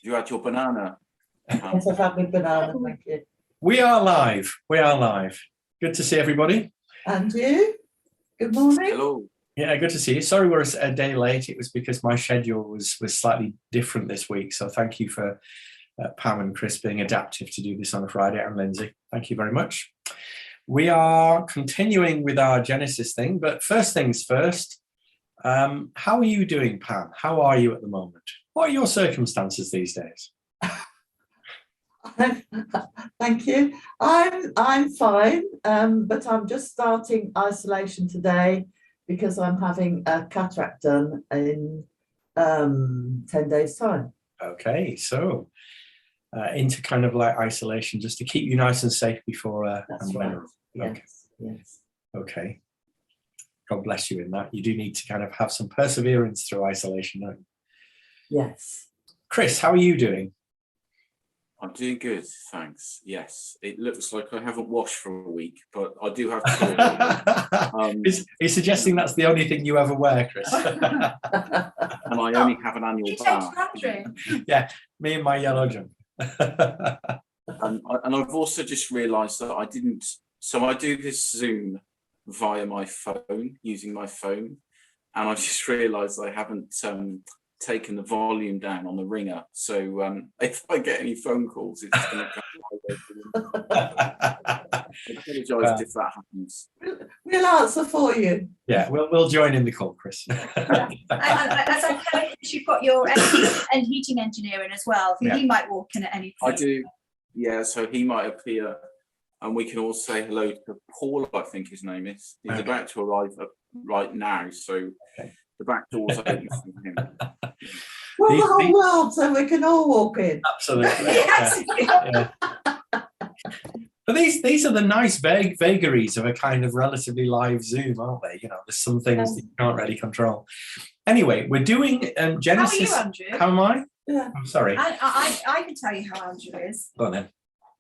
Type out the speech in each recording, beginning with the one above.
You had your banana. Yes, I've had my banana, thank you. We are live. We are live. Good to see everybody. And you? Good morning. Hello. Yeah, good to see you. Sorry we're a day late. It was because my schedule was slightly different this week. So thank you for Pam and Chris being adaptive to do this on a Friday, and Lindsay. Thank you very much. We are continuing with our Genesis thing, but first things first, how are you doing, Pam? How are you at the moment? What are your circumstances these days? Thank you. I'm fine, but I'm just starting isolation today because I'm having a cataract done in 10 days' time. Okay, so into kind of like isolation just to keep you nice and safe before That's right. Okay. Yes. Okay. God bless you in that. You do need to kind of have some perseverance through isolation, don't you? Yes. Chris, how are you doing? I'm doing good, thanks. Yes, it looks like I haven't washed for a week, but I do have to. He's suggesting that's the only thing you ever wear, Chris. And I only have an annual bath. Yeah, me and my yellow jump. And I've also just realised that I didn't. So I do this Zoom via my phone, using my phone, and I just realised I haven't taken the volume down on the ringer. So if I get any phone calls, it's going to come my way. I apologise if that happens. We'll answer for you. Yeah, we'll join in the call, Chris. As I heard, you've got your heating engineer in as well. So he might walk in at any point. I do. Yeah, so he might appear, and we can all say hello to Paul, I think his name is. He's about to arrive right now, so the back door's open for him. Well, the whole world, so we can all walk in. Absolutely. Yeah. But these are the nice vagaries of a kind of relatively live Zoom, aren't they? You know, there's some things that you can't really control. Anyway, we're doing Genesis. How are you, Andrew? How am I? Yeah. I'm sorry. I can tell you how Andrew is. Go on then.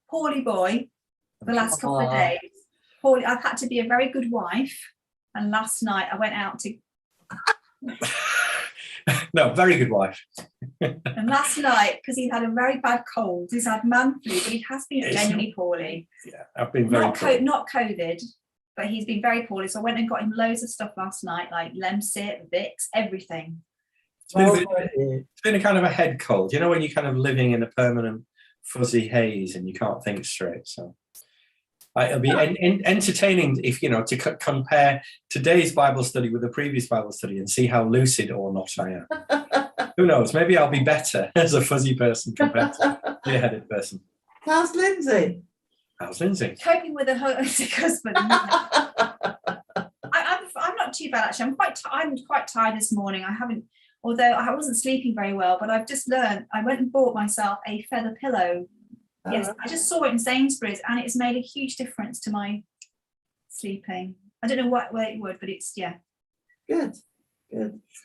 Poorly boy, the last couple of days. Poorly, I've had to be a very good wife. And last night I went out to... No, very good wife. And last night, because he had a very bad cold, he's had man flu, but he has been genuinely poorly. Yeah, I've been very not COVID, but he's been very poorly. So I went and got him loads of stuff last night, like Lemsip, Vicks, everything. It's been a kind of a head cold, you know, when you're kind of living in a permanent fuzzy haze and you can't think straight. So it'll be entertaining if, you know, to compare today's Bible study with the previous Bible study and see how lucid or not I am. Who knows? Maybe I'll be better as a fuzzy person compared to a clear-headed person. How's Lindsay? How's Lindsay? Coping with a sick husband. I'm not too bad actually. I'm quite tired this morning. Although I wasn't sleeping very well, but I've just learned. I went and bought myself a feather pillow. Yes, I just saw it in Sainsbury's, and it's made a huge difference to my sleeping. I don't know what way it would, but it's Good.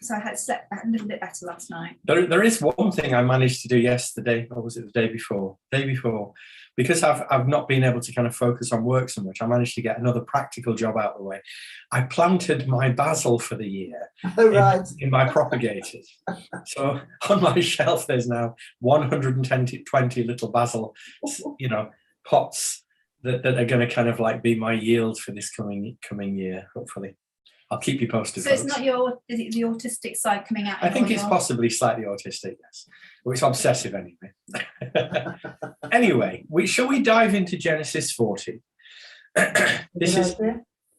So I had slept a little bit better last night. There is one thing I managed to do yesterday, or was it the day before? Day before, because I've not been able to kind of focus on work so much. I managed to get another practical job out of the way. I planted my basil for the year in my propagators. So on my shelf there's now 120 little basil, you know, pots that are going to kind of like be my yield for this coming year, hopefully. I'll keep you posted. So it's not is it the autistic side coming out? I think it's possibly slightly autistic, yes. Well, it's obsessive anyway. Anyway, shall we dive into Genesis 40? This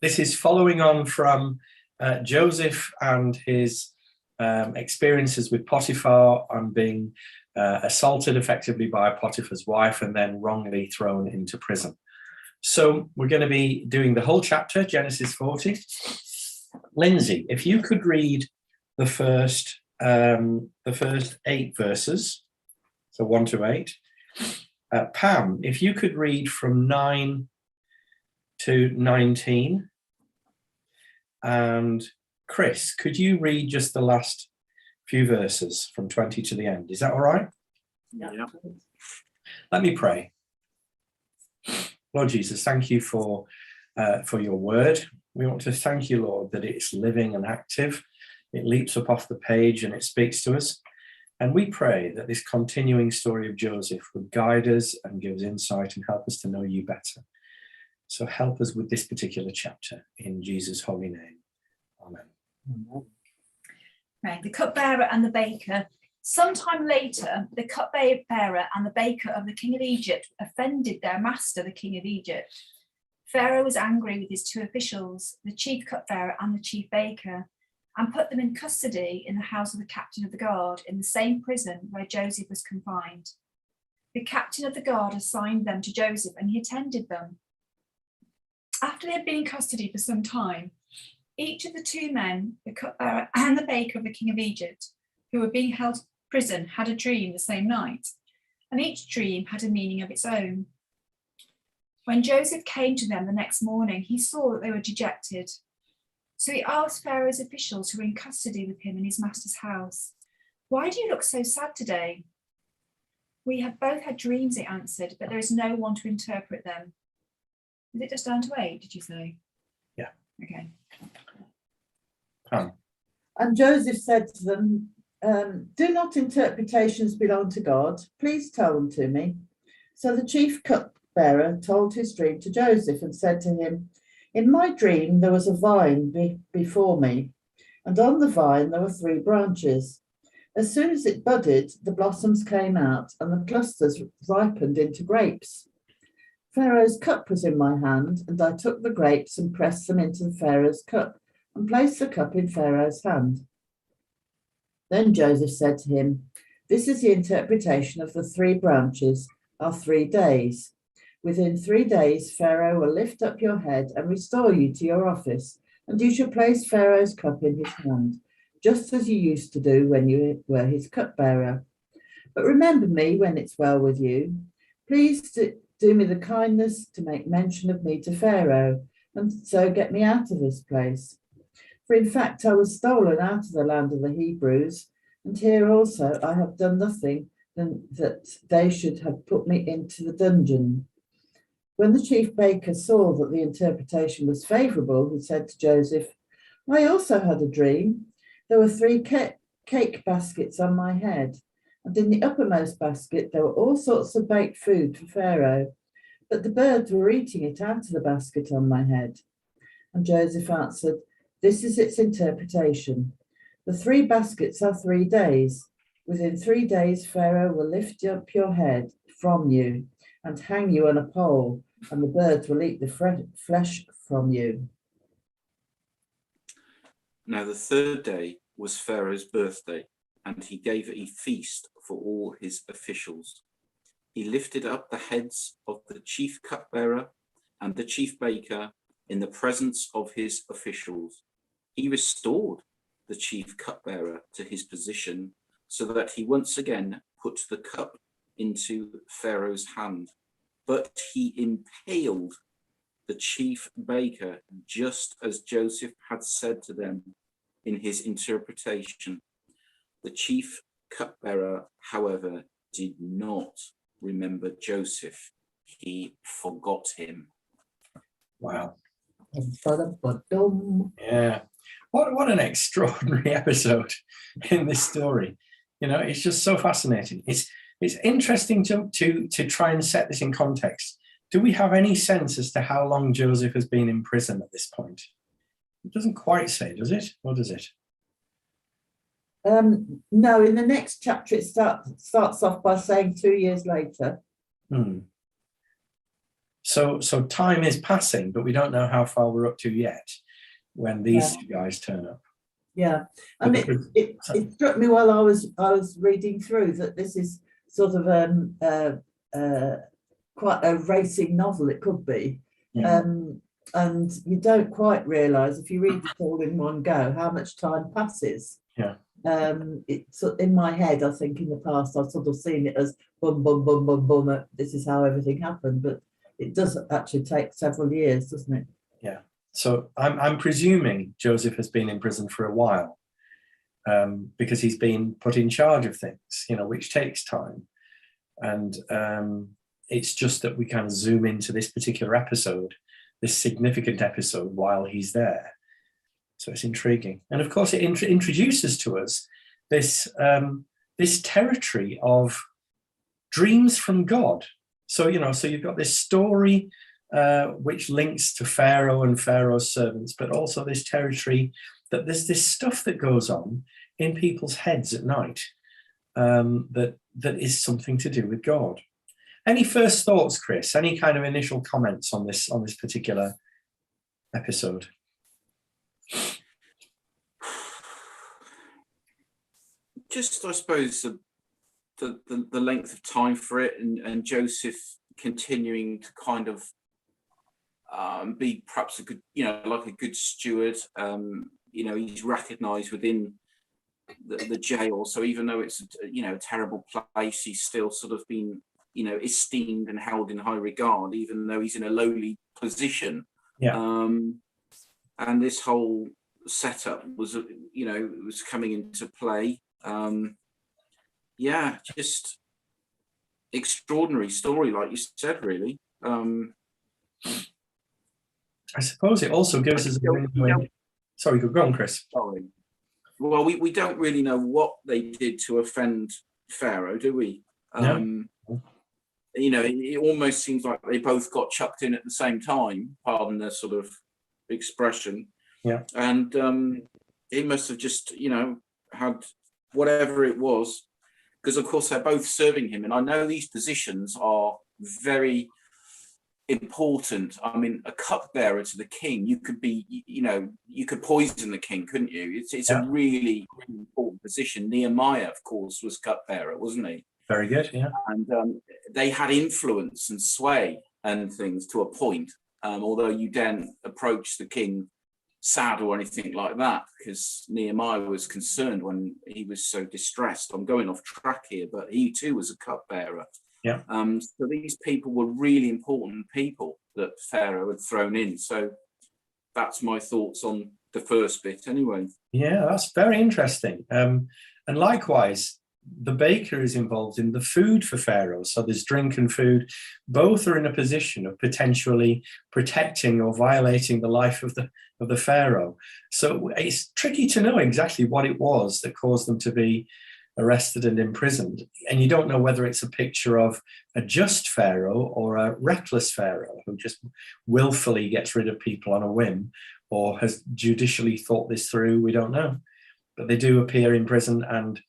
is following on from Joseph and his experiences with Potiphar and being assaulted effectively by Potiphar's wife and then wrongly thrown into prison. So we're going to be doing the whole chapter, Genesis 40. Lindsay, if you could read the first 8 verses, so 1 to 8. Pam, if you could read from 9 to 19. And Chris, could you read just the last few verses from 20 to the end? Is that all right? Yeah. Let me pray. Lord Jesus, thank you for your word. We want to thank you, Lord, that it's living and active, It leaps up off the page and it speaks to us. And we pray that this continuing story of Joseph would guide us and give us insight and help us to know you better. So help us with this particular chapter in Jesus' holy name. Amen. Right, the cupbearer and the baker. Sometime later, the cupbearer and the baker of the king of Egypt offended their master, the king of Egypt. Pharaoh was angry with his two officials, the chief cupbearer and the chief baker, and put them in custody in the house of the captain of the guard, in the same prison where Joseph was confined. The captain of the guard assigned them to Joseph, and he attended them. After they had been in custody for some time, each of the two men, the cupbearer and the baker of the king of Egypt, who were being held in prison, had a dream the same night, and each dream had a meaning of its own. When Joseph came to them the next morning, he saw that they were dejected. So he asked Pharaoh's officials who were in custody with him in his master's house, "Why do you look so sad today?" "We have both had dreams," they answered, "but there is no one to interpret them." Is it just down to 8, did you say? Yeah. Okay. And Joseph said to them, "Do not interpretations belong to God? Please tell them to me." So the chief cupbearer told his dream to Joseph and said to him, "In my dream there was a vine before me, and on the vine there were 3 branches. As soon as it budded, the blossoms came out and the clusters ripened into grapes. Pharaoh's cup was in my hand, and I took the grapes and pressed them into the Pharaoh's cup and placed the cup in Pharaoh's hand." Then Joseph said to him, "This is the interpretation of the 3 branches are 3 days. Within 3 days, Pharaoh will lift up your head and restore you to your office, and you shall place Pharaoh's cup in his hand, just as you used to do when you were his cupbearer. But remember me when it's well with you. Please do me the kindness to make mention of me to Pharaoh, and so get me out of this place. For in fact, I was stolen out of the land of the Hebrews, and here also I have done nothing than that they should have put me into the dungeon." When the chief baker saw that the interpretation was favourable, he said to Joseph, "I also had a dream. There were 3 cake baskets on my head, and in the uppermost basket there were all sorts of baked food for Pharaoh, but the birds were eating it out of the basket on my head." And Joseph answered, "This is its interpretation. The 3 baskets are 3 days. Within 3 days, Pharaoh will lift up your head from you and hang you on a pole, and the birds will eat the flesh from you." Now the 3rd day was Pharaoh's birthday, and he gave a feast for all his officials. He lifted up the heads of the chief cupbearer and the chief baker in the presence of his officials. He restored the chief cupbearer to his position so that he once again put the cup into Pharaoh's hand. But he impaled the chief baker, just as Joseph had said to them in his interpretation. The chief cupbearer, however, did not remember Joseph. He forgot him. Wow. Ba-da-ba-dum. Yeah. What an extraordinary episode in this story. You know, it's just so fascinating. It's interesting to try and set this in context. Do we have any sense as to how long Joseph has been in prison at this point? It doesn't quite say, does it? Or does it? No, in the next chapter it starts off by saying 2 years later. So time is passing, but we don't know how far we're up to yet when these 2 guys turn up. Yeah, and it struck me while I was reading through that this is sort of quite a racing novel. It could be, and you don't quite realise if you read it all in one go how much time passes. Yeah. It's in my head. I think in the past I've sort of seen it as boom, boom, boom, boom, boom. This is how everything happened, but it does actually take several years, doesn't it? Yeah. So I'm presuming Joseph has been in prison for a while, because he's been put in charge of things, you know, which takes time. And it's just that we kind of zoom into this particular episode, this significant episode while he's there. So it's intriguing. And of course, it introduces to us this, this territory of dreams from God. So, so you've got this story which links to Pharaoh and Pharaoh's servants, but also this territory that there's this stuff that goes on in people's heads at night that is something to do with God. Any first thoughts, Chris? Any kind of initial comments on this particular episode? Just, I suppose, the length of time for it, and Joseph continuing to kind of be perhaps a good, like a good steward. He's recognised within the jail, so even though it's a terrible place, he's still sort of been esteemed and held in high regard, even though he's in a lowly position. Yeah. And this whole setup was, it was coming into play. Just extraordinary story, like you said, really. I suppose it also gives us sorry, go on, Chris. Sorry. Well, we don't really know what they did to offend Pharaoh, do we? No. It almost seems like they both got chucked in at the same time, pardon the sort of expression. Yeah. And he must have just, had whatever it was, because of course they're both serving him. And I know these positions are very important. I mean, a cupbearer to the king, you could be, you could poison the king, couldn't you? It's a really, really important position. Nehemiah, of course, was cupbearer, wasn't he? Very good, yeah. And they had influence and sway and things to a point, although you daren't approach the king sad or anything like that, because Nehemiah was concerned when he was so distressed. I'm going off track here, but he too was a cupbearer. Yeah. So these people were really important people that Pharaoh had thrown in. So that's my thoughts on the first bit anyway. Yeah, that's very interesting. And likewise, the baker is involved in the food for Pharaoh. So there's drink and food. Both are in a position of potentially protecting or violating the life of the Pharaoh. So it's tricky to know exactly what it was that caused them to be arrested and imprisoned. And you don't know whether it's a picture of a just Pharaoh or a reckless Pharaoh who just willfully gets rid of people on a whim, or has judicially thought this through. We don't know. But they do appear in prison, and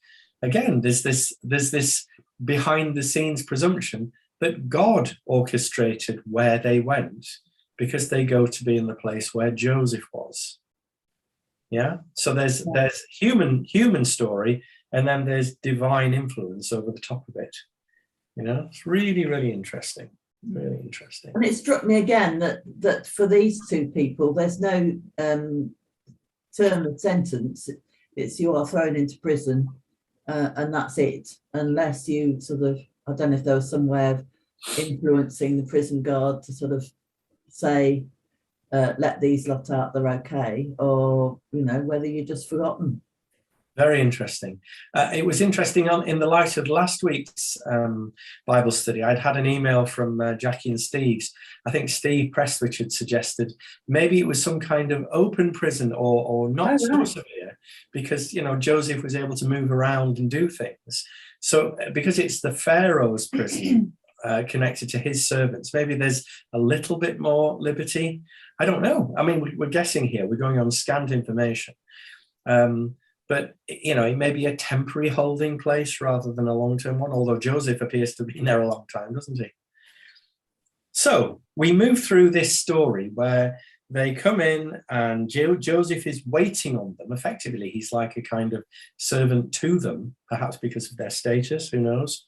again, there's this behind the scenes presumption that God orchestrated where they went, because they go to be in the place where Joseph was. Yeah. So there's human story, and then there's divine influence over the top of it. It's really, really interesting. Really interesting. And it struck me again that for these two people, there's no term of sentence. It's you are thrown into prison. And that's it, unless you sort of, I don't know if there was some way of influencing the prison guard to sort of say, let these lot out, they're okay, or, whether you're just forgotten. Very interesting. It was interesting in the light of last week's Bible study. I'd had an email from Jackie and Steve's. I think Steve Prestwich had suggested maybe it was some kind of open prison or not so severe, because Joseph was able to move around and do things. So because it's the Pharaoh's prison connected to his servants, maybe there's a little bit more liberty. I don't know. I mean, we're guessing here. We're going on scant information. But, it may be a temporary holding place rather than a long-term one, although Joseph appears to be there a long time, doesn't he? So we move through this story where they come in and Joseph is waiting on them. Effectively, he's like a kind of servant to them, perhaps because of their status, who knows?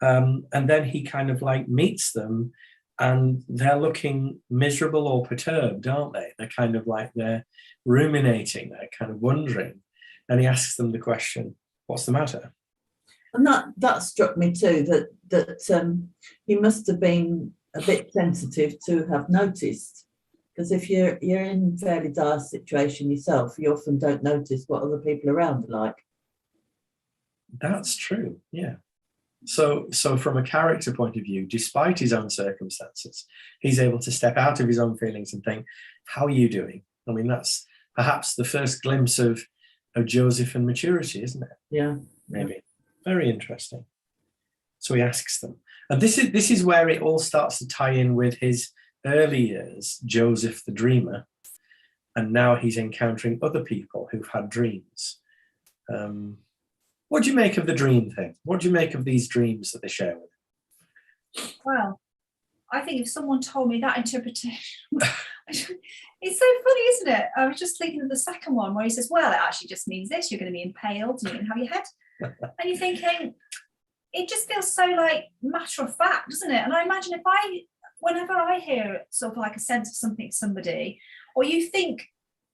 And then he kind of like meets them, and they're looking miserable or perturbed, aren't they? They're kind of like they're ruminating, they're kind of wondering. And he asks them the question, what's the matter? And that struck me too, that he must have been a bit sensitive to have noticed, because if you're in a fairly dire situation yourself, you often don't notice what other people around are like. That's true, yeah. So from a character point of view, despite his own circumstances, he's able to step out of his own feelings and think, how are you doing? I mean, that's perhaps the first glimpse of Joseph and maturity, isn't it? Yeah. Maybe. Very interesting. So he asks them. And this is where it all starts to tie in with his early years, Joseph the dreamer. And now he's encountering other people who've had dreams. What do you make of the dream thing? What do you make of these dreams that they share with him? Well, I think if someone told me that interpretation, it's so funny, isn't it? I was just thinking of the second one where he says, well, it actually just means this, you're going to be impaled and you're going to have your head. And you're thinking, it just feels so like matter of fact, doesn't it? And I imagine whenever I hear sort of like a sense of something, somebody, or you think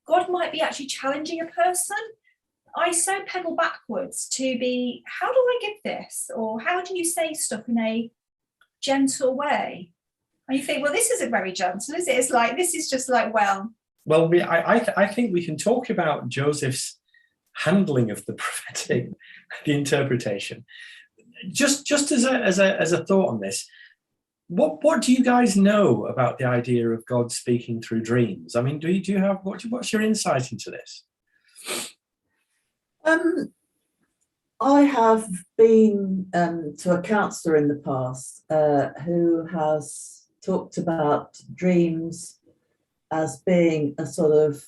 God might be actually challenging a person, I so pedal backwards to be, how do I give this? Or how do you say stuff in a gentle way? And you think, well, this isn't very gentle, is it? It's like, this is just like, well. Well, I think we can talk about Joseph's handling of the prophetic, the interpretation. Just as a thought on this, what do you guys know about the idea of God speaking through dreams? I mean, do you have what's your insight into this? I have been to a counsellor in the past who has talked about dreams as being a sort of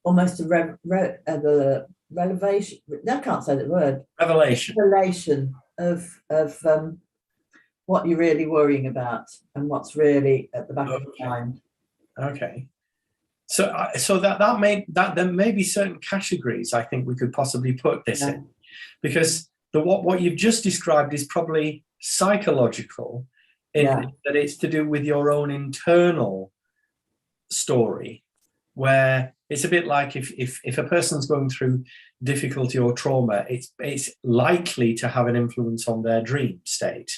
almost a revelation. I can't say the word. Revelation of what you're really worrying about and what's really at the back of your mind. Okay. So that there may be certain categories I think we could possibly put this in, because what you've just described is probably psychological, that it's to do with your own internal story, where it's a bit like if a person's going through difficulty or trauma, it's likely to have an influence on their dream state,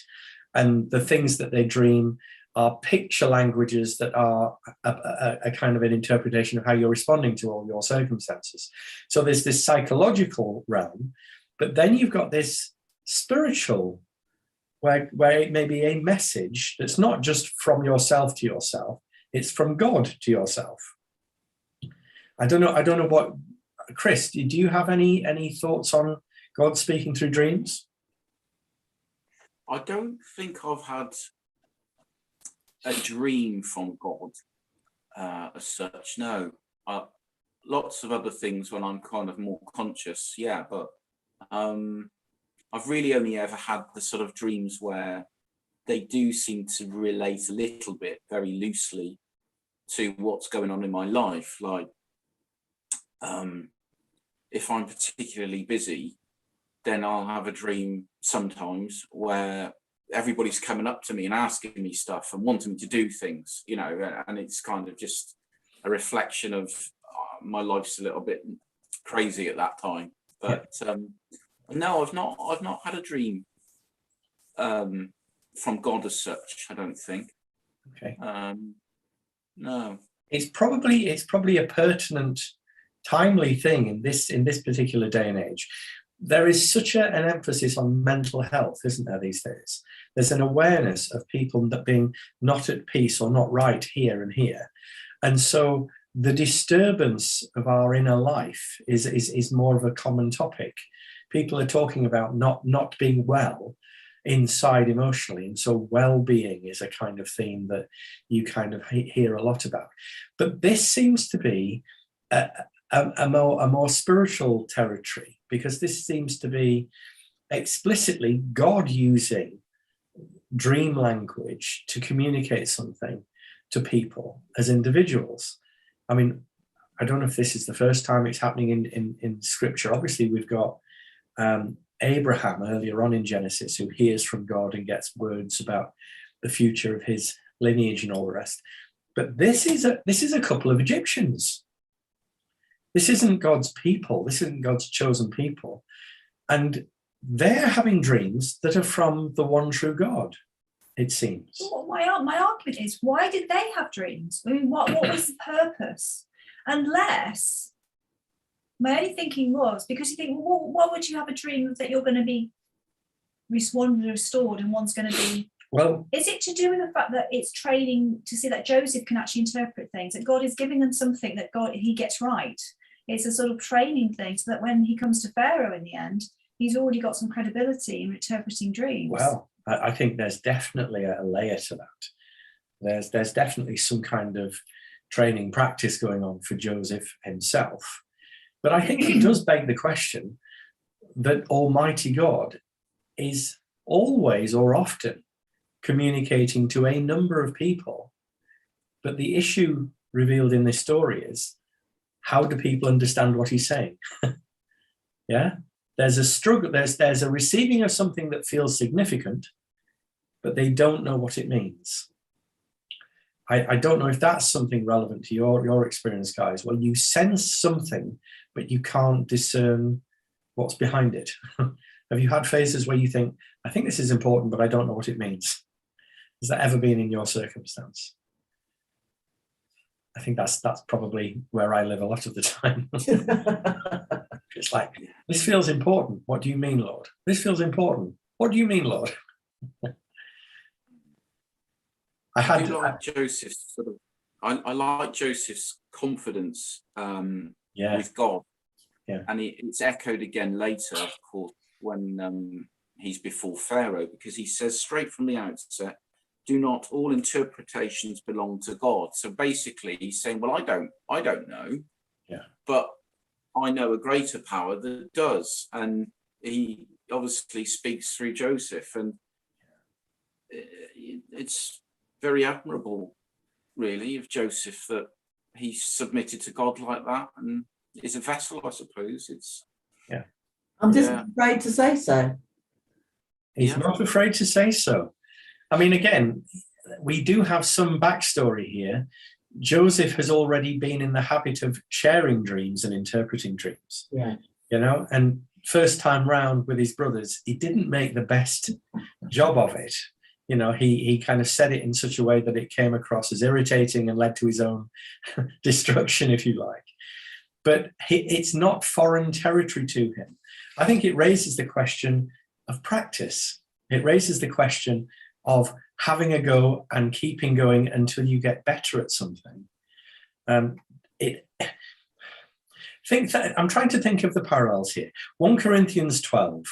and the things that they dream are picture languages that are a kind of an interpretation of how you're responding to all your circumstances. So there's this psychological realm, but then you've got this spiritual, where it may be a message that's not just from yourself to yourself, it's from God to yourself. I don't know what, Chris, do you have any thoughts on God speaking through dreams? I don't think I've had a dream from God as such. No, lots of other things when I'm kind of more conscious. Yeah, but I've really only ever had the sort of dreams where they do seem to relate a little bit, very loosely, to what's going on in my life. Like, if I'm particularly busy, then I'll have a dream sometimes where everybody's coming up to me and asking me stuff and wanting me to do things, and it's kind of just a reflection of my life's a little bit crazy at that time. But no, I've not had a dream from God as such, I don't think. Okay. No. It's probably a pertinent, timely thing in this particular day and age. There is such an emphasis on mental health, isn't there, these days? There's an awareness of people that being not at peace or not right here and here. And so the disturbance of our inner life is more of a common topic. People are talking about not being well inside emotionally. And so well-being is a kind of theme that you kind of hear a lot about. But this seems to be a more spiritual territory, because this seems to be explicitly God using dream language to communicate something to people as individuals. I mean, I don't know if this is the first time it's happening in scripture. Obviously, we've got Abraham earlier on in Genesis, who hears from God and gets words about the future of his lineage and all the rest. But this is a couple of Egyptians. This isn't God's people. This isn't God's chosen people. And they're having dreams that are from the one true God, it seems. Well, my argument is, why did they have dreams? I mean, what was the purpose? Unless, my only thinking was, because you think, well, why would you have a dream that you're going to be, one's restored and one's going to be Well, is it to do with the fact that it's training to see that Joseph can actually interpret things, that God is giving them something that he gets right? It's a sort of training thing so that when he comes to Pharaoh in the end, he's already got some credibility in interpreting dreams. Well, I think there's definitely a layer to that. There's definitely some kind of training practice going on for Joseph himself. But I think it does beg the question that Almighty God is always or often communicating to a number of people. But the issue revealed in this story is, how do people understand what he's saying? Yeah, there's a struggle, there's a receiving of something that feels significant, but they don't know what it means. I don't know if that's something relevant to your experience, guys. Well, you sense something, but you can't discern what's behind it. Have you had phases where you think, I think this is important, but I don't know what it means? Has that ever been in your circumstance? I think that's probably where I live a lot of the time. It's like, this feels important. What do you mean, Lord? This feels important. What do you mean, Lord? I like Joseph's sort of. I like Joseph's confidence with God, and it's echoed again later, of course, when he's before Pharaoh, because he says straight from the outset, "Do not all interpretations belong to God?" So basically, he's saying, "Well, I don't know, but I know a greater power that does," and he obviously speaks through Joseph, and it's very admirable, really, of Joseph that he submitted to God like that and is a vessel, I suppose. I'm just afraid to say so. He's not afraid to say so. I mean, again, we do have some backstory here. Joseph has already been in the habit of sharing dreams and interpreting dreams. Yeah. You know, and first time round with his brothers, he didn't make the best job of it. You know, he kind of said it in such a way that it came across as irritating and led to his own destruction, if you like. But it's not foreign territory to him. I think it raises the question of practice. It raises the question of having a go and keeping going until you get better at something. I'm trying to think of the parallels here. 1 Corinthians 12.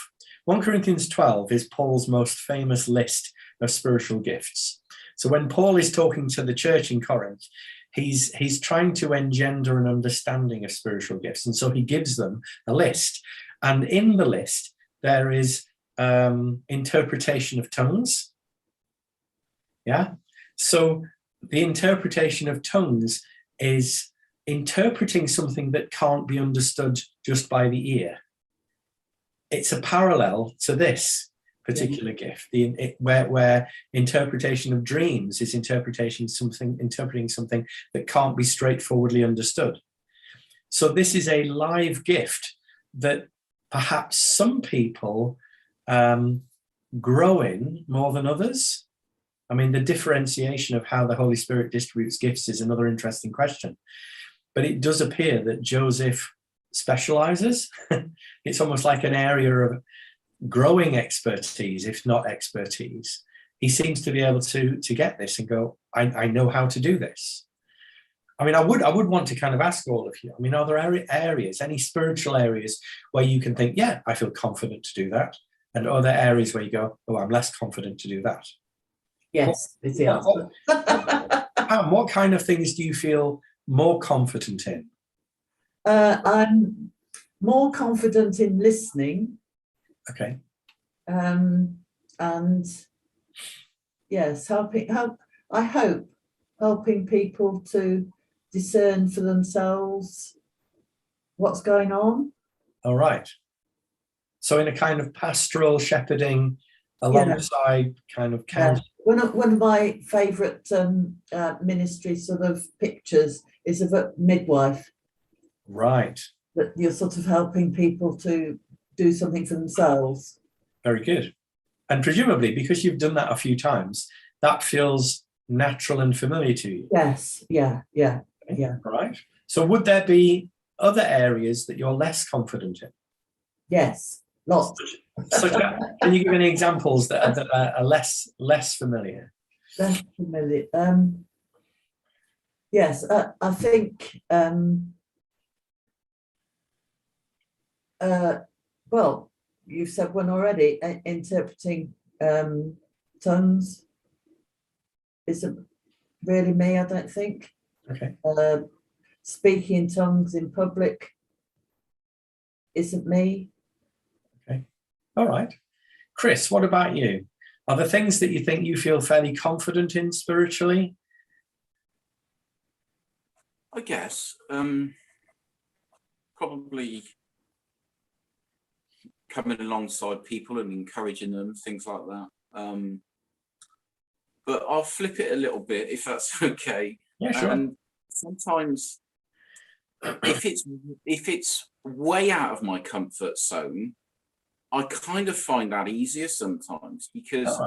1 Corinthians 12 is Paul's most famous list of spiritual gifts. So when Paul is talking to the church in Corinth, he's trying to engender an understanding of spiritual gifts. And so he gives them a list. And in the list, there is interpretation of tongues. Yeah. So the interpretation of tongues is interpreting something that can't be understood just by the ear. It's a parallel to this particular gift, where interpretation of dreams is interpreting something that can't be straightforwardly understood. So this is a live gift that perhaps some people grow in more than others. I mean, the differentiation of how the Holy Spirit distributes gifts is another interesting question. But it does appear that Joseph specializes. It's almost like an area of growing expertise, if not expertise. He seems to be able to get this and go, I know how to do this. I mean, I would want to kind of ask all of you, I mean, are there areas, any spiritual areas where you can think, yeah, I feel confident to do that? And are there areas where you go, oh, I'm less confident to do that? Yes, is the answer. Pam, what kind of things do you feel more confident in? I'm more confident in listening. Okay. And yes, I hope helping people to discern for themselves what's going on. All right. So in a kind of pastoral shepherding alongside kind of counsel. One of my favourite ministry sort of pictures is of a midwife. Right. That you're sort of helping people to do something for themselves. Very good. And presumably, because you've done that a few times, that feels natural and familiar to you. Yes. Yeah. Right. So would there be other areas that you're less confident in? Yes. Lots. Can you give any examples that are less familiar? Less familiar. Yes, I think. Well, you've said one already. Interpreting tongues isn't really me, I don't think. Okay. Speaking in tongues in public isn't me. Okay. All right. Chris, what about you? Are there things that you think you feel fairly confident in spiritually? I guess probably coming alongside people and encouraging them, things like that. But I'll flip it a little bit if that's okay. Yeah, sure. And sometimes if it's way out of my comfort zone, I kind of find that easier sometimes, because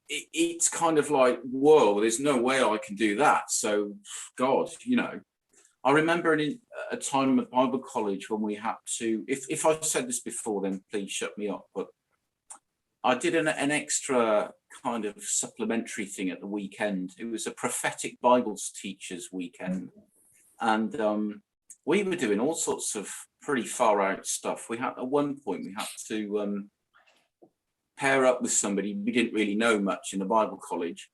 it's kind of like, whoa, there's no way I can do that. So, God, I remember a time at Bible college when we had to, if I've said this before, then please shut me up, but I did an extra kind of supplementary thing at the weekend. It was a prophetic Bible teachers weekend. And we were doing all sorts of pretty far out stuff. At one point, we had to pair up with somebody we didn't really know much in the Bible college.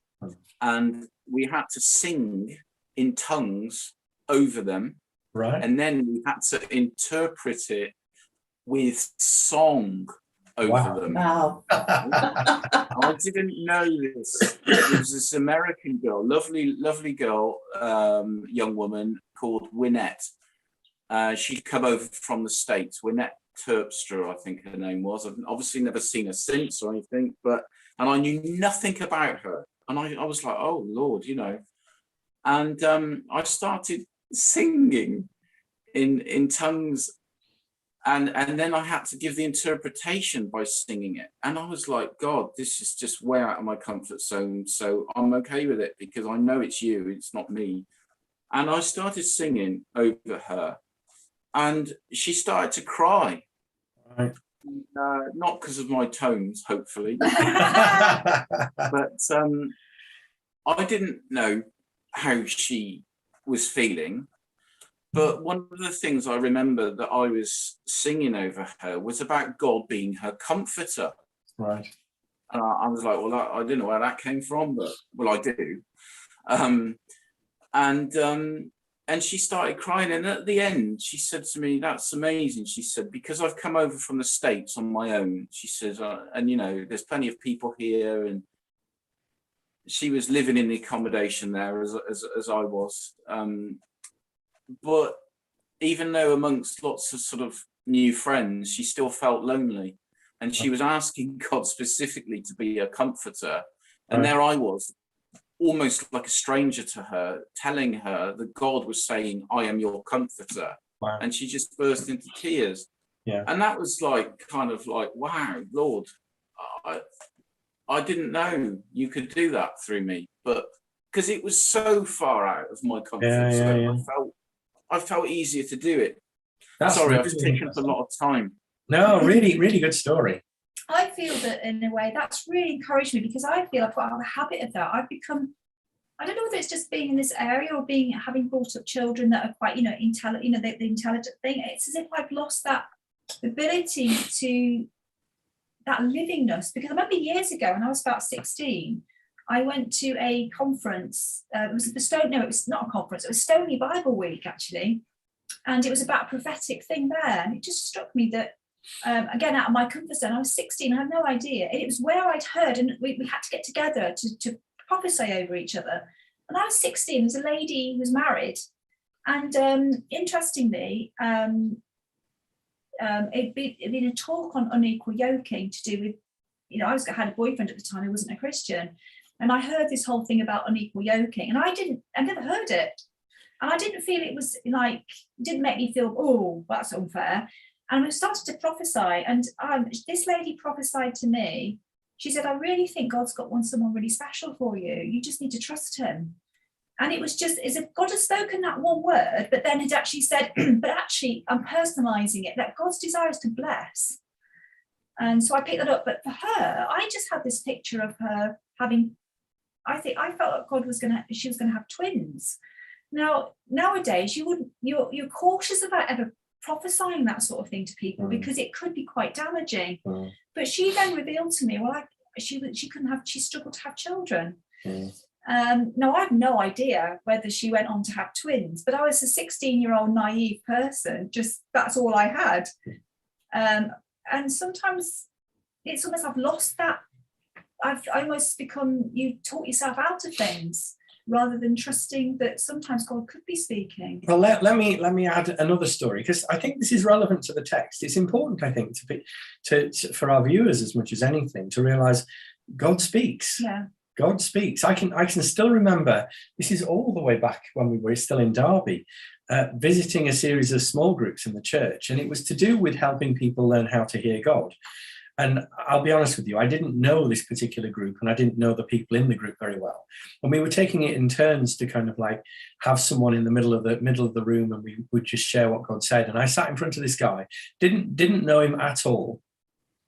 And we had to sing in tongues over them. Right. And then we had to interpret it with song over them. Wow. I didn't know this. There was this American girl, lovely girl, young woman called Wynette. She'd come over from the States. Wynette Terpstra, I think her name was. I've obviously never seen her since or anything, and I knew nothing about her. And I was like, oh Lord, And I started singing in tongues. And then I had to give the interpretation by singing it. And I was like, God, this is just way out of my comfort zone. So I'm okay with it because I know it's you, it's not me. And I started singing over her. And she started to cry. Right. Not because of my tones, hopefully. But I didn't know how she was feeling. But one of the things I remember that I was singing over her was about God being her comforter. Right. I was like, well, I don't know where that came from, but well, I do. And she started crying. And at the end, she said to me, that's amazing. She said, because I've come over from the States on my own. She says, and there's plenty of people here. And she was living in the accommodation there as I was. But even though amongst lots of sort of new friends, she still felt lonely. And she was asking God specifically to be a comforter. And there I was, almost like a stranger to her, telling her that God was saying, I am your comforter. Wow. And she just burst into tears. Yeah. And that was like, kind of like, wow, Lord, I didn't know you could do that through me. But because it was so far out of my comfort zone, I felt easier to do it. Sorry, I've just taken up a lot of time. No, really, really good story. I feel that in a way that's really encouraged me, because I feel I've got a habit of that. I've become, I don't know whether it's just being in this area or having brought up children that are quite, the intelligent thing. It's as if I've lost that ability to that livingness. Because I remember years ago when I was about 16, I went to a conference. It was not a conference. It was Stony Bible Week, actually. And it was about a prophetic thing there. And it just struck me that, again, out of my comfort zone, I was 16, I had no idea. It was where I'd heard, and we had to get together to prophesy over each other. And I was 16, there was a lady who was married. And interestingly, it'd been a talk on unequal yoking to do with, I had a boyfriend at the time who wasn't a Christian. And I heard this whole thing about unequal yoking, and I never heard it. And I didn't feel it was like, it didn't make me feel, oh, that's unfair. And I started to prophesy, and this lady prophesied to me. She said, I really think God's got someone really special for you. You just need to trust him. And it was just as if God had spoken that one word, but then it actually said, but actually I'm personalizing it, that God's desire is to bless. And so I picked that up. But for her, I just had this picture of her having, I felt like she was gonna have twins. Now, nowadays, you're cautious about ever prophesying that sort of thing to people because it could be quite damaging. But she then revealed to me, well, she struggled to have children. Now, I have no idea whether she went on to have twins, but I was a 16-year-old naive person, just that's all I had. And sometimes it's almost I've lost that. I've almost become, you talk yourself out of things rather than trusting that sometimes God could be speaking. Well, let me add another story, because I think this is relevant to the text. It's important, I think, for our viewers as much as anything to realize God speaks. Yeah. God speaks. I can still remember, this is all the way back when we were still in Derby, visiting a series of small groups in the church, and it was to do with helping people learn how to hear God. And I'll be honest with you, I didn't know this particular group, and I didn't know the people in the group very well. And we were taking it in turns to kind of like have someone in the middle of the room, and we would just share what God said. And I sat in front of this guy, didn't know him at all.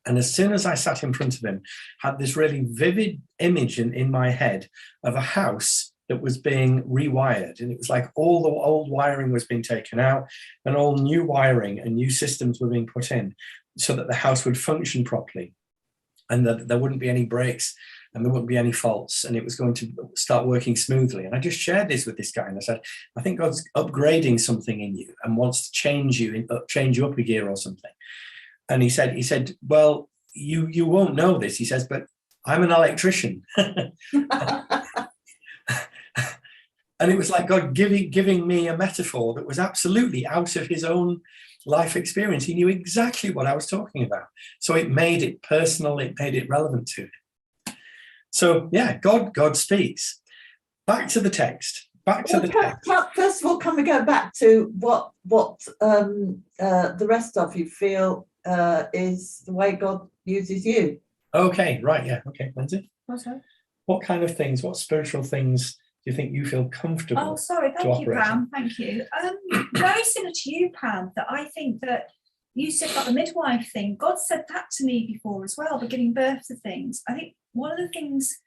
And as soon as I sat in front of him, had this really vivid image in my head of a house that was being rewired. And it was like all the old wiring was being taken out and all new wiring and new systems were being put in so that the house would function properly and that there wouldn't be any breaks and there wouldn't be any faults, and it was going to start working smoothly. And I just shared this with this guy, and I said, I think God's upgrading something in you and wants to change you up a gear or something. And he said, well, you won't know this, he says, but I'm an electrician. And it was like God giving me a metaphor that was absolutely out of his own life experience. He knew exactly what I was talking about. So it made it personal, it made it relevant to him. So yeah, God speaks. Back to the text. First of all, can we go back to what the rest of you feel is the way God uses you? Okay, right, yeah, okay, Lindsay. Okay. What kind of things, what spiritual things do you think you feel comfortable? Oh, sorry, thank you, Pam. Thank you. Very similar to you, Pam, that I think that you said about the midwife thing. God said that to me before as well, but giving birth to things. I think one of the things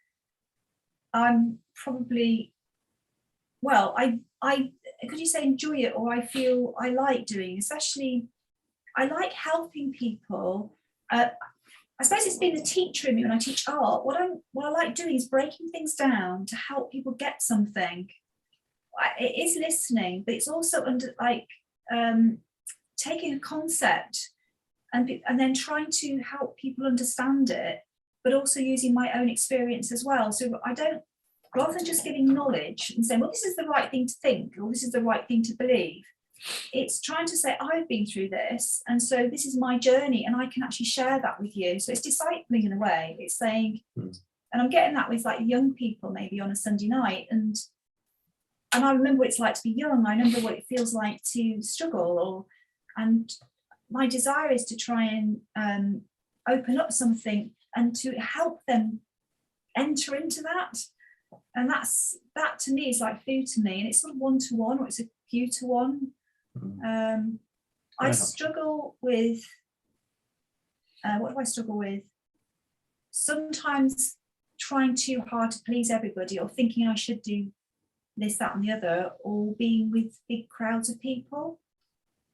I'm probably, well, I could you say enjoy it, or I feel I like doing, especially I like helping people. I suppose it's being the teacher in me when I teach art. What I like doing is breaking things down to help people get something. It is listening, but it's also taking a concept and then trying to help people understand it, but also using my own experience as well. So rather than just giving knowledge and saying, well, this is the right thing to think, or this is the right thing to believe, it's trying to say, I've been through this, and so this is my journey, and I can actually share that with you. So it's discipling in a way. It's saying, and I'm getting that with like young people maybe on a Sunday night, and I remember what it's like to be young. I remember what it feels like to struggle, and my desire is to try and open up something and to help them enter into that. And that to me is like food to me, and it's sort of one-to-one, or it's a few to one. I struggle with what do I struggle with? Sometimes trying too hard to please everybody, or thinking I should do this, that, and the other, or being with big crowds of people,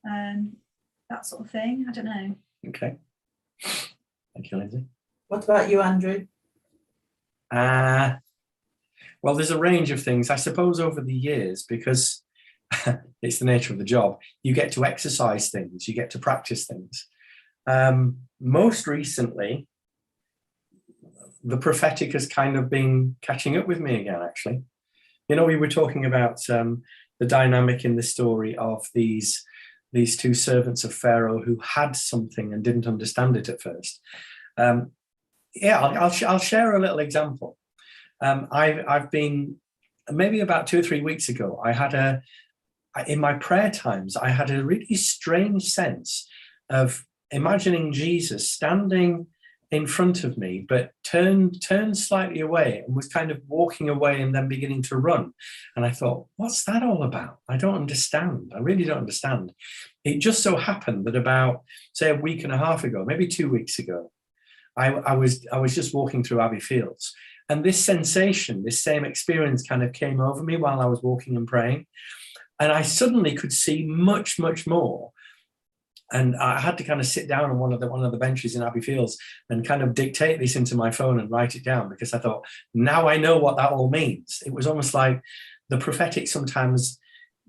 that sort of thing. I don't know. Okay. Thank you, Lindsay. What about you, Andrew? Well, there's a range of things, I suppose, over the years, because it's the nature of the job. You get to exercise things, you get to practice things. Most recently, the prophetic has kind of been catching up with me again, actually. You know, we were talking about the dynamic in the story of these two servants of Pharaoh who had something and didn't understand it at first. I'll share a little example. I've been, maybe about 2 or 3 weeks ago, in my prayer times, I had a really strange sense of imagining Jesus standing in front of me, but turned slightly away and was kind of walking away and then beginning to run. And I thought, what's that all about? I don't understand. I really don't understand. it just so happened that about, say, a week and a half ago, maybe 2 weeks ago, I was just walking through Abbey Fields, and this sensation, this same experience kind of came over me while I was walking and praying, and I suddenly could see much, much more. And I had to kind of sit down on one of the benches in Abbey Fields and kind of dictate this into my phone and write it down, because I thought, now I know what that all means. It was almost like the prophetic sometimes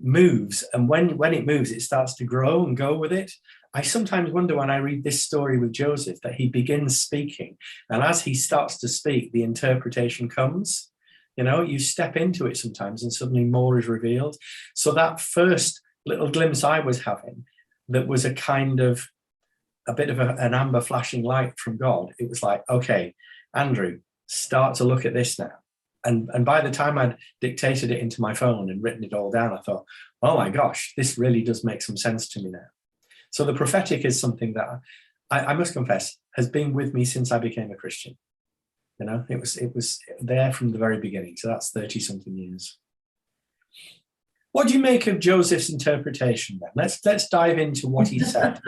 moves, and when it moves, it starts to grow and go with it. I sometimes wonder when I read this story with Joseph that he begins speaking, and as he starts to speak, the interpretation comes. You know, you step into it sometimes and suddenly more is revealed. So that first little glimpse I was having, that was a kind of a bit of an amber flashing light from God. It was like, okay, Andrew, start to look at this now. And by the time I'd dictated it into my phone and written it all down, I thought, oh my gosh, this really does make some sense to me now. So the prophetic is something that I must confess has been with me since I became a Christian. You know, it was there from the very beginning. So that's 30 something years. What do you make of Joseph's interpretation then? Let's dive into what he said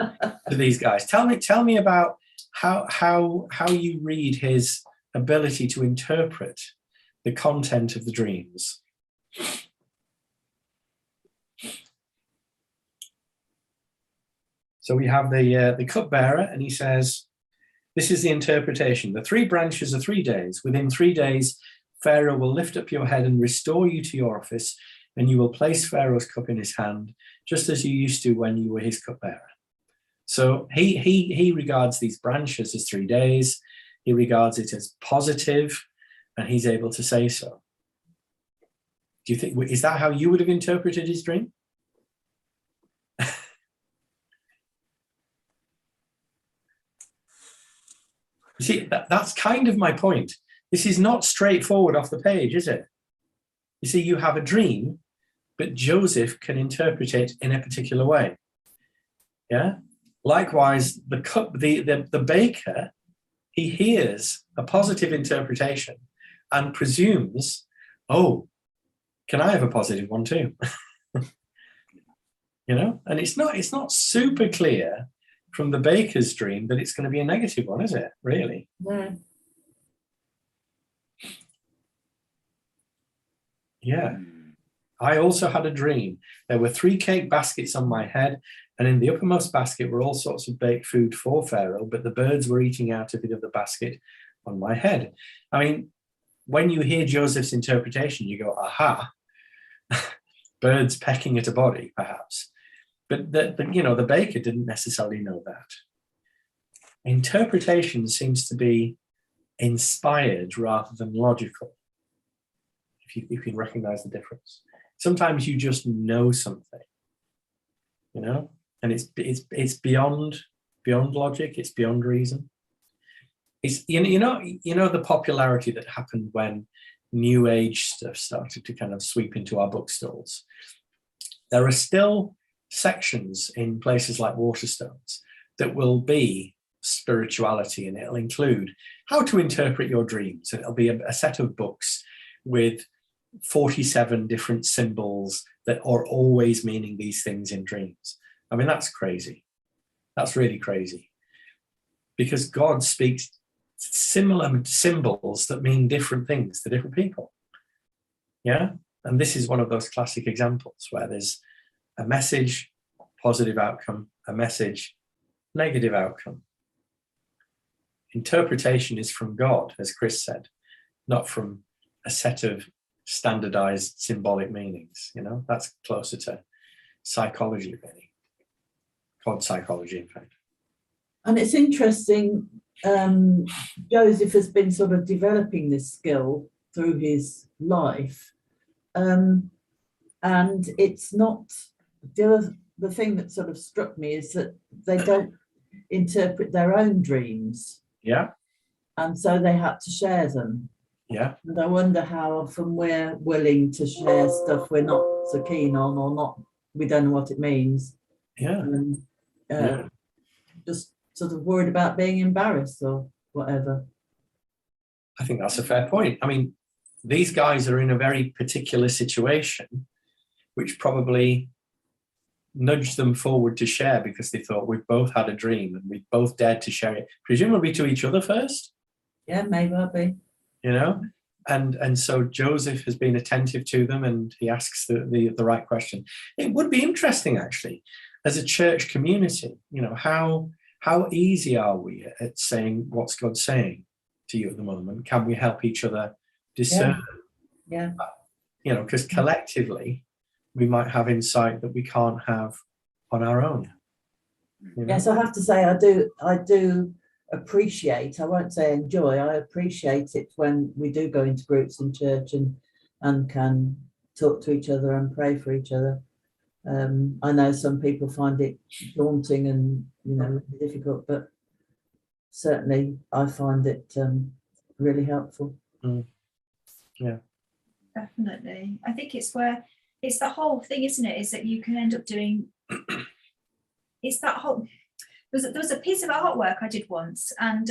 to these guys. Tell me about how you read his ability to interpret the content of the dreams. So we have the cupbearer, and he says, this is the interpretation. The 3 branches are 3 days. Within 3 days, Pharaoh will lift up your head and restore you to your office, and you will place Pharaoh's cup in his hand, just as you used to when you were his cupbearer. So he regards these branches as 3 days. He regards it as positive, and he's able to say so. Do you think, is that how you would have interpreted his dream? You see, that's kind of my point. This is not straightforward off the page, is it? You see, you have a dream, but Joseph can interpret it in a particular way. Yeah. Likewise, the baker, he hears a positive interpretation and presumes, oh, can I have a positive one too? You know, and it's not super clear from the baker's dream that it's going to be a negative one, is it? Really? No. Yeah. I also had a dream. There were 3 cake baskets on my head, and in the uppermost basket were all sorts of baked food for Pharaoh, but the birds were eating out of it of the basket on my head. I mean, when you hear Joseph's interpretation, you go, aha, birds pecking at a body, perhaps. But the baker didn't necessarily know that. Interpretation seems to be inspired rather than logical, if you can recognize the difference. Sometimes you just know something, you know, and it's beyond logic, it's beyond reason. It's you know the popularity that happened when New Age stuff started to kind of sweep into our bookstores. There are still sections in places like Waterstones that will be spirituality, and it'll include how to interpret your dreams. And it'll be a set of books with 47 different symbols that are always meaning these things in dreams. I mean, that's crazy. That's really crazy. Because God speaks similar symbols that mean different things to different people. Yeah? And this is one of those classic examples where there's a message, positive outcome, a message, negative outcome. Interpretation is from God, as Chris said, not from a set of standardized symbolic meanings. You know, that's closer to psychology, really. Called psychology, in fact. And it's interesting, Joseph has been sort of developing this skill through his life. And it's not, the thing that sort of struck me is that they don't interpret their own dreams. Yeah. And so they had to share them. Yeah. And I wonder how often we're willing to share stuff we're not so keen on, or not, we don't know what it means. Yeah. And just sort of worried about being embarrassed or whatever. I think that's a fair point. I mean, these guys are in a very particular situation, which probably nudged them forward to share because they thought we've both had a dream and we both dared to share it, presumably to each other first. Yeah, maybe. You know, and so Joseph has been attentive to them, and he asks the right question. It would be interesting, actually, as a church community, you know, how easy are we at saying what's God saying to you at the moment? Can we help each other discern? Yeah. You know, because collectively we might have insight that we can't have on our own. You know? Yes, I have to say I do appreciate, I won't say enjoy, I appreciate it when we do go into groups in church and can talk to each other and pray for each other. I know some people find it daunting and, you know, difficult, but certainly I find it really helpful. Yeah, Definitely. I think it's the whole thing, isn't it, is that you can end up doing it's that whole there was a piece of artwork I did once, and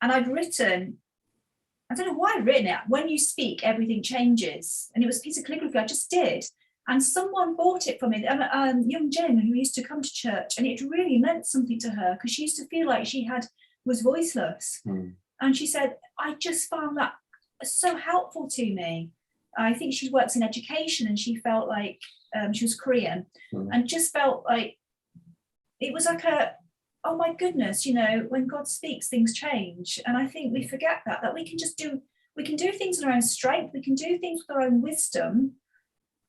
I'd written, I don't know why I'd written it, when you speak everything changes, and it was a piece of calligraphy I just did, and someone bought it for me, a young gentleman who used to come to church, and it really meant something to her because she used to feel like she was voiceless. And she said, I just found that so helpful to me. I think she works in education, and she felt like she was Korean, and just felt like it was like oh my goodness, you know, when God speaks, things change. And I think we forget that we can do things in our own strength, we can do things with our own wisdom,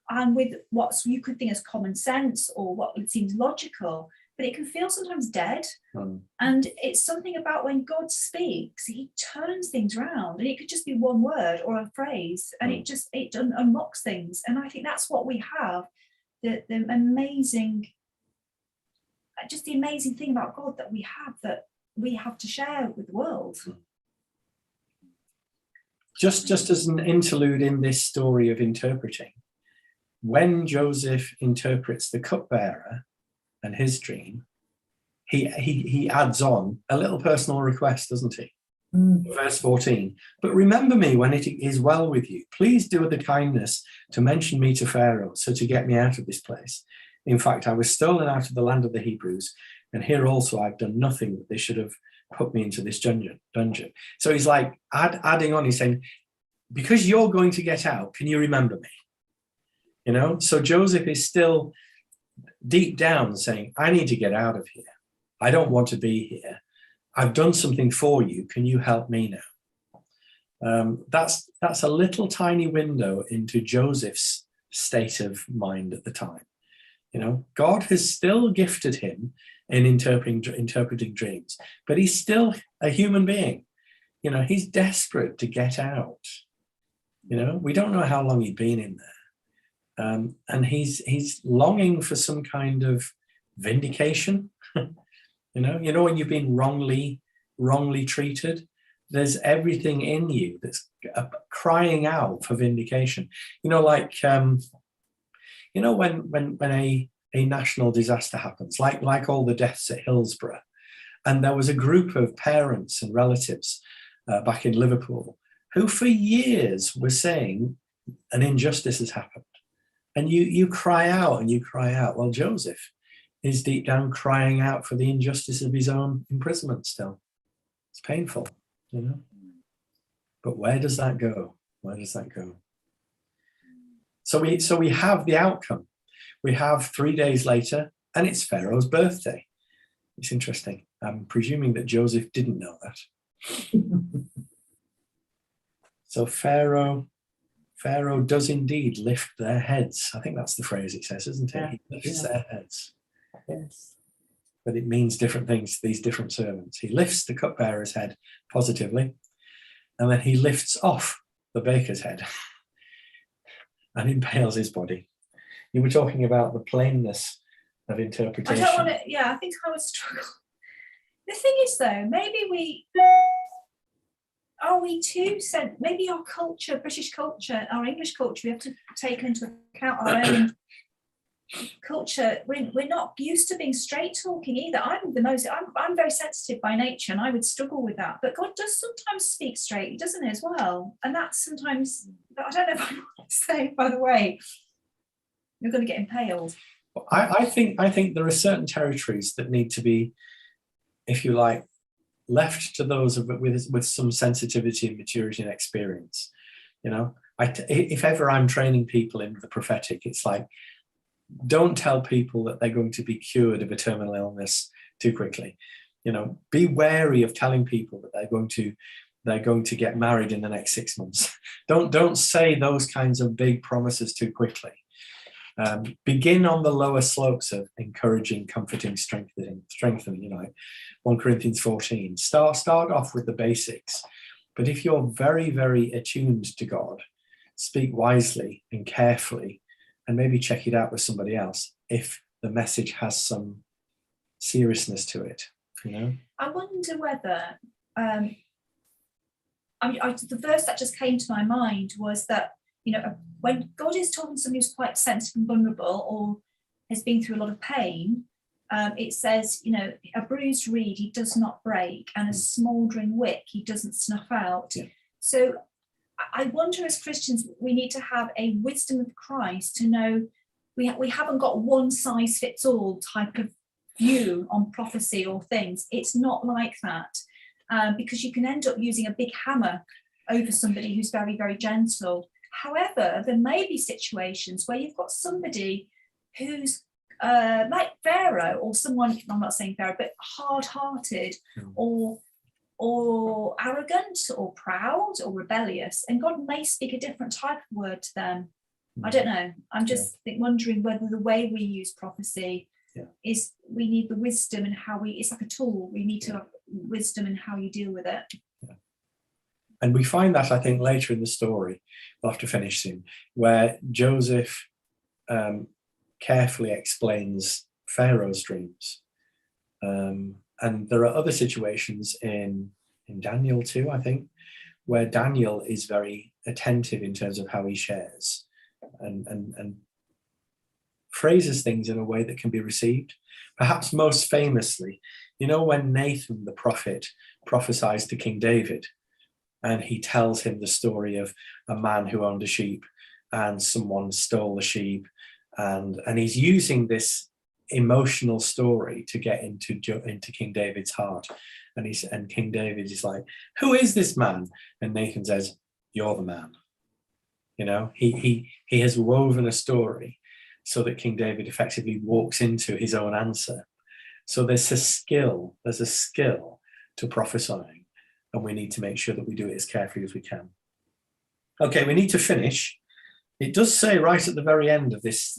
and with what you could think as common sense or what seems logical, but it can feel sometimes dead. And it's something about when God speaks, he turns things around, and it could just be one word or a phrase, and it unlocks things. And I think that's what we have, the amazing thing about God that we have to share with the world. Just as an interlude in this story of interpreting, when Joseph interprets the cupbearer and his dream, he adds on a little personal request, doesn't he? Verse 14, but remember me when it is well with you. Please do the kindness to mention me to Pharaoh, so to get me out of this place. In fact, I was stolen out of the land of the Hebrews, and here also I've done nothing that they should have put me into this dungeon. So he's like adding on, he's saying, because you're going to get out, can you remember me? You know, so Joseph is still deep down saying, I need to get out of here. I don't want to be here. I've done something for you. Can you help me now? That's a little tiny window into Joseph's state of mind at the time. You know, God has still gifted him in interpreting dreams, but he's still a human being. You know, he's desperate to get out. You know, we don't know how long he'd been in there. And he's longing for some kind of vindication. You know, when you've been wrongly treated, there's everything in you that's crying out for vindication. You know, like you know, when a national disaster happens, like all the deaths at Hillsborough, and there was a group of parents and relatives back in Liverpool who for years were saying an injustice has happened. And you cry out and you cry out. Well, Joseph is deep down crying out for the injustice of his own imprisonment still. It's painful, you know. But where does that go? Where does that go? So we have the outcome. We have 3 days later, and it's Pharaoh's birthday. It's interesting. I'm presuming that Joseph didn't know that. So Pharaoh does indeed lift their heads. I think that's the phrase it says, isn't it? Yeah. He lifts their heads. Yes. But it means different things to these different servants. He lifts the cupbearer's head positively, and then he lifts off the baker's head and impales his body. You were talking about the plainness of interpretation. I don't want to, I think I would struggle. The thing is, though, maybe maybe our culture, British culture, our English culture, we have to take into account our own culture. We're not used to being straight talking either. I'm very sensitive by nature, and I would struggle with that. But God does sometimes speak straight, doesn't he, as well? And that's sometimes, I don't know if I want to say, by the way, you're going to get impaled. I think there are certain territories that need to be, if you like, left to those with some sensitivity and maturity and experience. You know, if ever I'm training people in the prophetic, it's like, don't tell people that they're going to be cured of a terminal illness too quickly. You know, be wary of telling people that they're going to get married in the next 6 months. Don't say those kinds of big promises too quickly. Begin on the lower slopes of encouraging, comforting, strengthening. You know, like 1 Corinthians 14. Start off with the basics. But if you're very, very attuned to God, speak wisely and carefully, and maybe check it out with somebody else if the message has some seriousness to it. You know, I wonder whether the verse that just came to my mind was that, you know, when God is talking to somebody who's quite sensitive and vulnerable or has been through a lot of pain, it says, you know, a bruised reed he does not break, and a smouldering wick he doesn't snuff out. Yeah. So I wonder, as Christians, we need to have a wisdom of Christ to know we haven't got one size fits all type of view on prophecy or things. It's not like that, because you can end up using a big hammer over somebody who's very, very gentle. However, there may be situations where you've got somebody who's like Pharaoh, or someone, I'm not saying Pharaoh, but hard-hearted or arrogant or proud or rebellious, and God may speak a different type of word to them. I don't know. I'm just wondering whether the way we use prophecy is, we need the wisdom and how it's like a tool. We need to have wisdom in how you deal with it. Yeah. And we find that, I think, later in the story, we'll have to finish soon, where Joseph carefully explains Pharaoh's dreams. And there are other situations in Daniel too, I think, where Daniel is very attentive in terms of how he shares and phrases things in a way that can be received. Perhaps most famously, you know, when Nathan the prophet prophesies to King David, and he tells him the story of a man who owned a sheep and someone stole the sheep, and he's using this emotional story to get into King David's heart, and King David is like, who is this man? And Nathan says, you're the man. You know, he has woven a story so that King David effectively walks into his own answer. So there's a skill to prophesying, and we need to make sure that we do it as carefully as we can. Okay, we need to finish. It does say right at the very end of this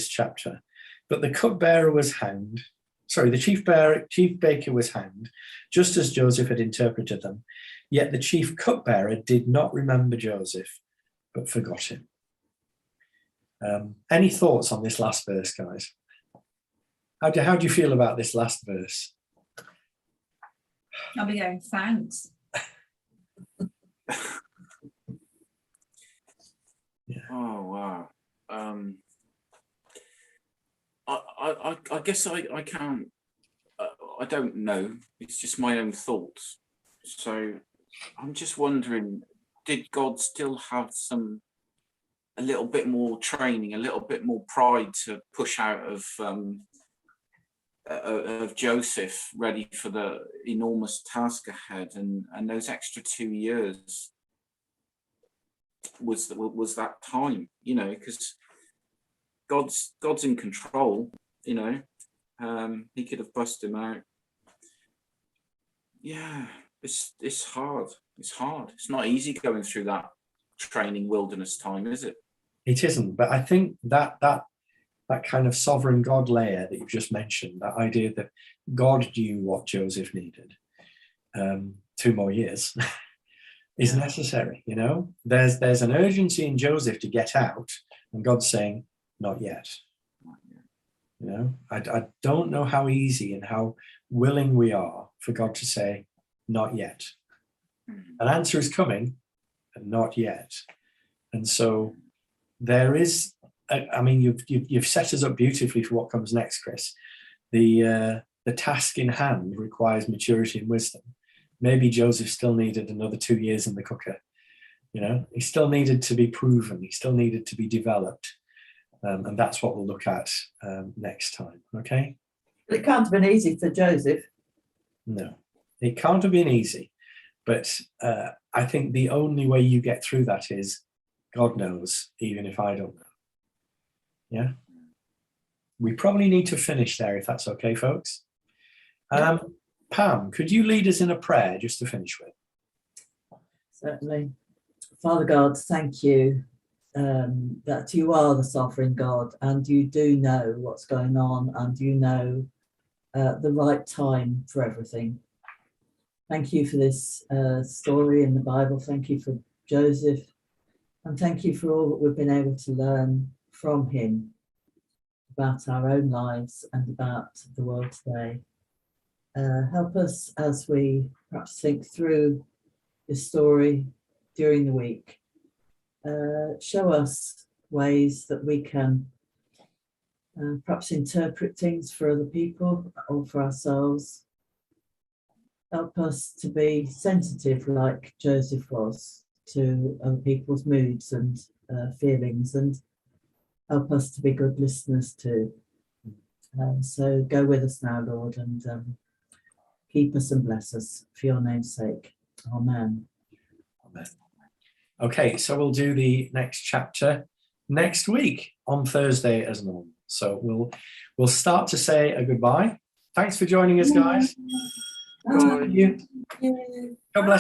chapter, but the cupbearer was hanged. Sorry, the chief baker was hanged, just as Joseph had interpreted them. Yet the chief cupbearer did not remember Joseph, but forgot him. Any thoughts on this last verse, guys? How do you feel about this last verse? I'll be going, thanks. Yeah. Oh wow. I guess I can't. I don't know. It's just my own thoughts. So I'm just wondering, did God still have a little bit more training, a little bit more pride to push out of Joseph, ready for the enormous task ahead, and those extra 2 years was that time, you know, because God's in control, you know. He could have bust him out. Yeah, it's hard. It's not easy going through that training wilderness time, is it? It isn't, but I think that kind of sovereign God layer that you've just mentioned, that idea that God knew what Joseph needed, 2 more years, is necessary. You know, there's an urgency in Joseph to get out, and God's saying, not yet. You know, I don't know how easy and how willing we are for God to say, not yet. An answer is coming, and not yet. And so there is, I mean, you've set us up beautifully for what comes next, Chris. The task in hand requires maturity and wisdom. Maybe Joseph still needed another 2 years in the cooker. You know, he still needed to be proven. He still needed to be developed. And that's what we'll look at next time. Okay? It can't have been easy for Joseph. No, it can't have been easy. But I think the only way you get through that is God knows, even if I don't know. Yeah? We probably need to finish there, if that's okay, folks. Pam, could you lead us in a prayer just to finish with? Certainly. Father God, thank you that you are the sovereign God, and you do know what's going on, and you know the right time for everything. Thank you for this story in the Bible. Thank you for Joseph, and thank you for all that we've been able to learn from him about our own lives and about the world today. Help us as we perhaps think through this story during the week. Show us ways that we can perhaps interpret things for other people or for ourselves. Help us to be sensitive like Joseph was to other people's moods and feelings, and help us to be good listeners too. So go with us now, Lord, and keep us and bless us for your name's sake. Amen. Amen. Okay, so we'll do the next chapter next week on Thursday as normal. So we'll start to say a goodbye. Thanks for joining us, guys. Bye. God bless.